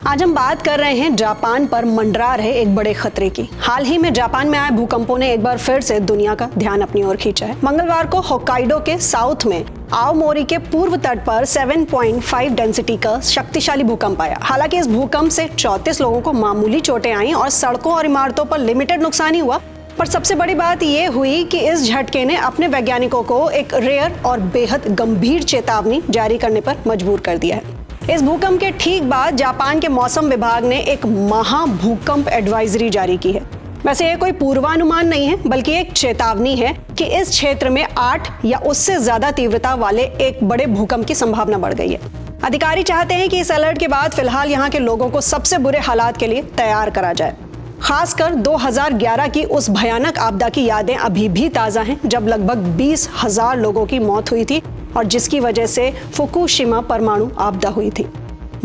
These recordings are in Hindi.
आज हम बात कर रहे हैं जापान पर मंडरा रहे एक बड़े खतरे की। हाल ही में जापान में आए भूकंपों ने एक बार फिर से दुनिया का ध्यान अपनी ओर खींचा है। मंगलवार को होक्काइडो के साउथ में आओमोरी के पूर्व तट पर 7.5 डेंसिटी का शक्तिशाली भूकंप आया। हालांकि इस भूकंप से 34 लोगों को मामूली चोटें आईं और सड़कों और इमारतों पर लिमिटेड नुकसान ही हुआ। पर सबसे बड़ी बात यह हुई कि इस झटके ने अपने वैज्ञानिकों को एक रेयर और बेहद गंभीर चेतावनी जारी करने पर मजबूर कर दिया है। इस भूकंप के ठीक बाद जापान के मौसम विभाग ने एक महाभूकंप एडवाइजरी जारी की है। वैसे ये कोई पूर्वानुमान नहीं है, बल्कि एक चेतावनी है कि इस क्षेत्र में 8 या उससे ज्यादा तीव्रता वाले एक बड़े भूकंप की संभावना बढ़ गई है। अधिकारी चाहते हैं कि इस अलर्ट के बाद फिलहाल यहाँ के लोगों को सबसे बुरे हालात के लिए तैयार करा जाए। खासकर 2011 की उस भयानक आपदा की यादें अभी भी ताजा हैं, जब लगभग 20,000 लोगों की मौत हुई थी और जिसकी वजह से फुकुशिमा परमाणु आपदा हुई थी।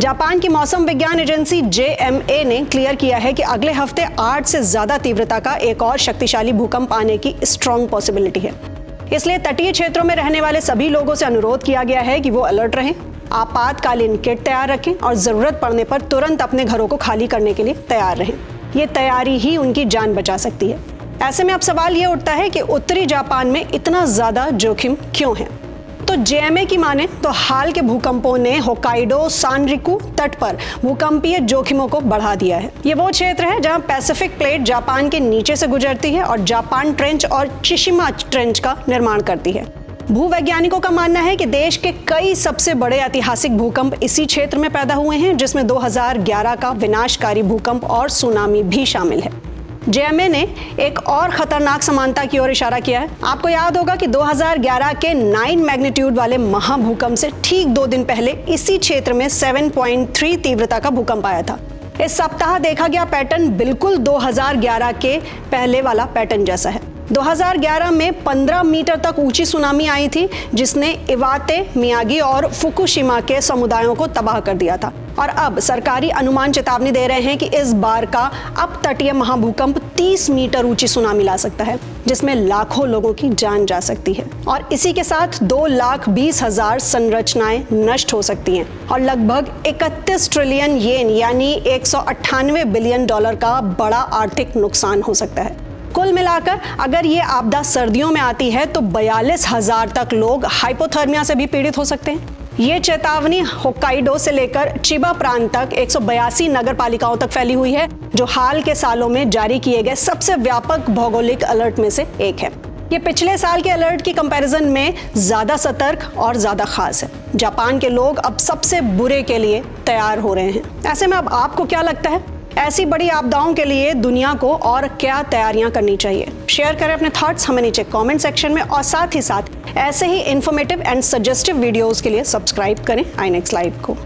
जापान की मौसम विज्ञान एजेंसी JMA ने क्लियर किया है कि अगले हफ्ते 8 से ज्यादा तीव्रता का एक और शक्तिशाली भूकंप आने की स्ट्रॉन्ग पॉसिबिलिटी है। इसलिए तटीय क्षेत्रों में रहने वाले सभी लोगों से अनुरोध किया गया है कि वो अलर्ट रहें, आपातकालीन किट तैयार रखें और जरूरत पड़ने पर तुरंत अपने घरों को खाली करने के लिए तैयार रहें। ये तैयारी ही उनकी जान बचा सकती है। ऐसे में अब सवाल ये उठता है कि उत्तरी जापान में इतना ज्यादा जोखिम क्यों है? तो JMA की माने तो हाल के भूकंपों ने होक्काइडो सानरिकु तट पर भूकंपीय जोखिमों को बढ़ा दिया है। ये वो क्षेत्र है जहां पैसिफिक प्लेट जापान के नीचे से गुजरती है और जापान ट्रेंच और चिशिमा ट्रेंच का निर्माण करती है। भूवैज्ञानिकों का मानना है कि देश के कई सबसे बड़े ऐतिहासिक भूकंप इसी क्षेत्र में पैदा हुए हैं, जिसमें 2011 का विनाशकारी भूकंप और सुनामी भी शामिल है। JMA ने एक और खतरनाक समानता की ओर इशारा किया है। आपको याद होगा कि 2011 के 9 मैग्नीट्यूड वाले महाभूकंप से ठीक 2 दिन पहले इसी क्षेत्र में 7.3 तीव्रता का भूकंप आया था। इस सप्ताह देखा गया पैटर्न बिल्कुल 2011 के पहले वाला पैटर्न जैसा है। 2011 में 15 मीटर तक ऊंची सुनामी आई थी, जिसने इवाते, मियागी और फुकुशिमा के समुदायों को तबाह कर दिया था। और अब सरकारी अनुमान चेतावनी दे रहे हैं कि इस बार का अपतटीय महाभूकंप 30 मीटर ऊंची सुनामी ला सकता है, जिसमें लाखों लोगों की जान जा सकती है और इसी के साथ 2,20,000 संरचनाएं नष्ट हो सकती हैं और लगभग 31 ट्रिलियन येन यानी 198 बिलियन डॉलर का बड़ा आर्थिक नुकसान हो सकता है। कुल मिलाकर अगर ये आपदा सर्दियों में आती है तो 42,000 तक लोग हाइपोथर्मिया से भी पीड़ित हो सकते हैं। ये चेतावनी होक्काइडो से लेकर चिबा प्रांत तक 182 नगर पालिकाओं तक फैली हुई है, जो हाल के सालों में जारी किए गए सबसे व्यापक भौगोलिक अलर्ट में से एक है। ये पिछले साल के अलर्ट की कंपैरिजन में ज्यादा सतर्क और ज्यादा खास है। जापान के लोग अब सबसे बुरे के लिए तैयार हो रहे हैं। ऐसे में अब आपको क्या लगता है, ऐसी बड़ी आपदाओं के लिए दुनिया को और क्या तैयारियां करनी चाहिए? शेयर करें अपने थॉट्स हमें नीचे कमेंट सेक्शन में और साथ ही साथ ऐसे ही इंफॉर्मेटिव एंड सजेस्टिव वीडियोस के लिए सब्सक्राइब करें iNext Live को।